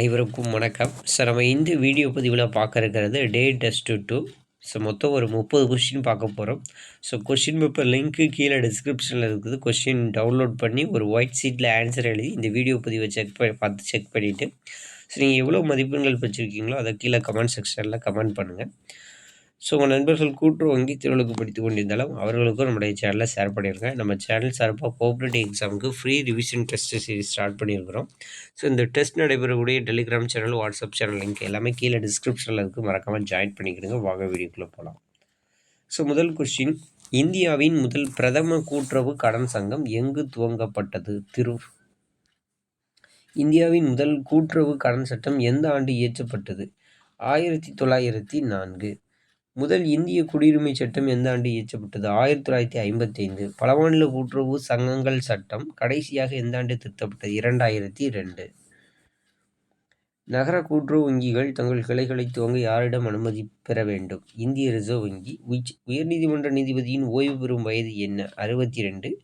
அனைவருக்கும் வணக்கம். நம்ம இந்த வீடியோ பதிவில் பார்க்க இருக்கிறது டே டெஸ்ட் 2. மொத்தம் ஒரு 30 கொஸ்டின் பார்க்க போகிறோம். கொஸ்டின் பேப்பர் லிங்க்கு கீழே டிஸ்கிரிப்ஷனில் இருக்குது. கொஸ்டின் டவுன்லோட் பண்ணி ஒரு ஒயிட் ஷீட்டில் ஆன்சர் எழுதி இந்த வீடியோ பதிவை செக் பண்ணிவிட்டு நீங்கள் எவ்வளோ மதிப்பெண்கள் பெற்றிருக்கீங்களோ அதை கீழே கமெண்ட் செக்ஷனில் கமெண்ட் பண்ணுங்கள். உங்கள் நண்பர்கள் கூட்டுறவு வங்கி தேர்வுகளுக்கு படித்து கொண்டிருந்தாலும் அவர்களுக்கும் நம்முடைய சேனலில் ஷேர் பண்ணியிருக்கேன். நம்ம சேனல் சார்பாக கோஆப்ரேட்டிவ் எக்ஸாமுக்கு free revision test series start பண்ணியிருக்கிறோம். இந்த டெஸ்ட் நடைபெறக்கூடிய Telegram channel, WhatsApp channel link எல்லாமே கீழே டிஸ்கிரிப்ஷனில் இருக்குது. மறக்காமல் ஜாயின் பண்ணிக்கிடுங்க. வாங்க வீடியோக்குள்ளே போகலாம். முதல் கொஸ்டின், இந்தியாவின் முதல் பிரதம கூட்டுறவு கடன் சங்கம் எங்கு துவங்கப்பட்டது? இந்தியாவின் முதல் கூட்டுறவு கடன் சட்டம் எந்த ஆண்டு இயற்றப்பட்டது? 1904. முதல் இந்திய குடியுரிமை சட்டம் எந்த ஆண்டு இயற்றப்பட்டது? 1955. பல மாநில கூட்டுறவு சங்கங்கள் சட்டம் கடைசியாக எந்த ஆண்டு திருத்தப்பட்டது? 2002. நகர கூட்டுறவு வங்கிகள் தங்கள் கிளைகளை துவங்க யாரிடம் அனுமதி பெற வேண்டும்? இந்திய ரிசர்வ் வங்கி. உயர்நீதிமன்ற நீதிபதியின் ஓய்வு பெறும் வயது என்ன? 62.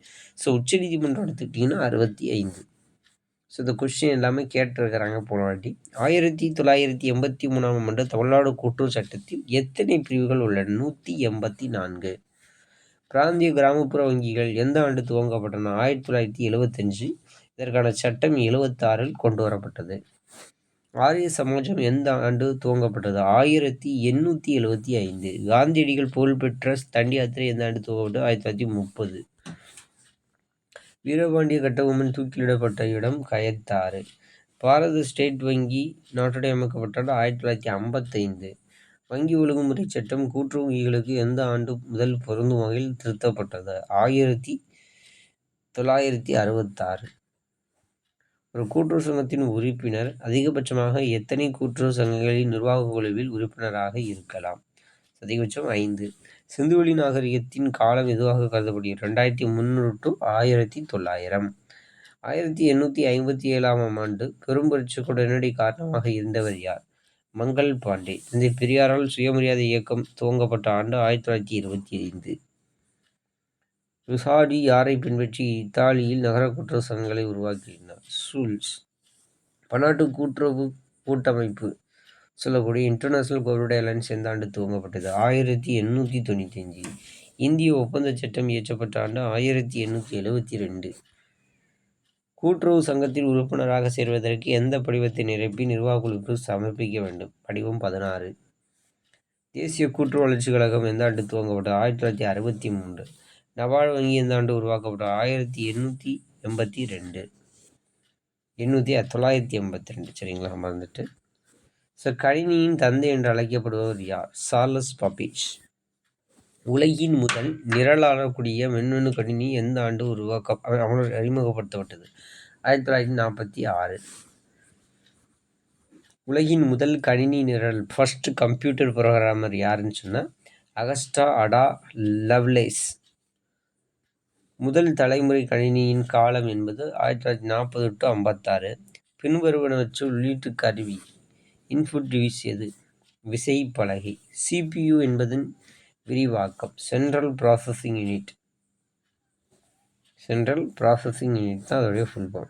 உச்ச நீதிமன்றம் எடுத்துக்கிட்டிங்கன்னா 65. இந்த கொஸ்டின் எல்லாமே கேட்டிருக்கிறாங்க போன வாட்டி. 1983ஆம் ஆண்டு தமிழ்நாடு கூட்டுறவு சட்டத்தில் எத்தனை பிரிவுகள் உள்ளன? 184. பிராந்திய கிராமப்புற வங்கிகள் எந்த ஆண்டு துவங்கப்பட்டன? 1975. இதற்கான சட்டம் 76இல் கொண்டு வரப்பட்டது. ஆரிய சமாஜம் எந்த ஆண்டு துவங்கப்பட்டது? 1875. காந்தியடிகள் புகழ்பெற்ற தண்டி யாத்திரை எந்த ஆண்டு துவங்கப்பட்டது? 1930. வீரபாண்டிய கட்டபொம்மன் தூக்கிலிடப்பட்ட இடம் கயத்தாறு. பாரத ஸ்டேட் வங்கி நாட்டுடைய அமைக்கப்பட்டது 1955. வங்கி ஒழுங்குமுறை சட்டம் கூட்டுறவு வங்கிகளுக்கு எந்த ஆண்டு முதல் பொருந்தும் வகையில் திருத்தப்பட்டது? 1966. ஒரு கூட்டுறவு சங்கத்தின் உறுப்பினர் அதிகபட்சமாக எத்தனை கூட்டுறவு சங்கங்களின் நிர்வாக குழுவில் உறுப்பினராக இருக்கலாம்? அதிகபட்சம் 5. சிந்துவெளி நாகரிகத்தின் காலம் எதுவாக கருதப்படுகிறது? 2300 to 1900. 1857ஆம் ஆண்டு பெரும்புரட்சிக்கு உடனடி காரணமாக இருந்தவர் யார்? மங்கள் பாண்டே. தந்தை பெரியாரால் சுயமரியாதை இயக்கம் துவங்கப்பட்ட ஆண்டு 1925. ருசாடி யாரை பின்பற்றி இத்தாலியில் நகர கூட்டுறவு சங்கங்களை உருவாக்கினார்? சூல்ஸ். பன்னாட்டு கூட்டுறவு கூட்டமைப்பு சொல்லக்கூடிய இன்டர்நேஷனல் கோஆபரேட்டிவ் அலையன்ஸ் எந்த ஆண்டு துவங்கப்பட்டது? 1895. இந்திய ஒப்பந்த சட்டம் இயற்றப்பட்ட ஆண்டு 1872. கூட்டுறவு சங்கத்தில் உறுப்பினராக சேர்வதற்கு எந்த படிவத்தை நிரப்பி நிர்வாக குழுக்கு சமர்ப்பிக்க வேண்டும்? படிவம் 16. தேசிய கூட்டுறவு வளர்ச்சி கழகம் எந்த ஆண்டு துவங்கப்பட்டது? 1963. நபார்டு வங்கி எந்த ஆண்டு உருவாக்கப்பட்டது? 1882. 1982. சரிங்களா, மறந்துட்டு. கணினியின் தந்தை என்று அழைக்கப்படுபவர் யார்? சார்லஸ் பப்பேஜ். உலகின் முதல் நிரலாளக்கூடிய மின்னணு கணினி எந்த ஆண்டு அறிமுகப்படுத்தப்பட்டது? 1946. உலகின் முதல் கணினி நிரல் ஃபர்ஸ்ட் கம்ப்யூட்டர் புரோகிராமர் யாருன்னு சொன்னால் அகஸ்டா அடா லவ்லேஸ். முதல் தலைமுறை கணினியின் காலம் என்பது 1940 to 56. பின்வருவனவற்றை உள்ளீட்டு கருவி இன்புட் டிவைஸ் எது? விசைப்பலகை. CPU என்பதன் விரிவாக்கம் central processing unit. Central processing unit தான் அதோடைய ஃபுல் ஃபார்ம்.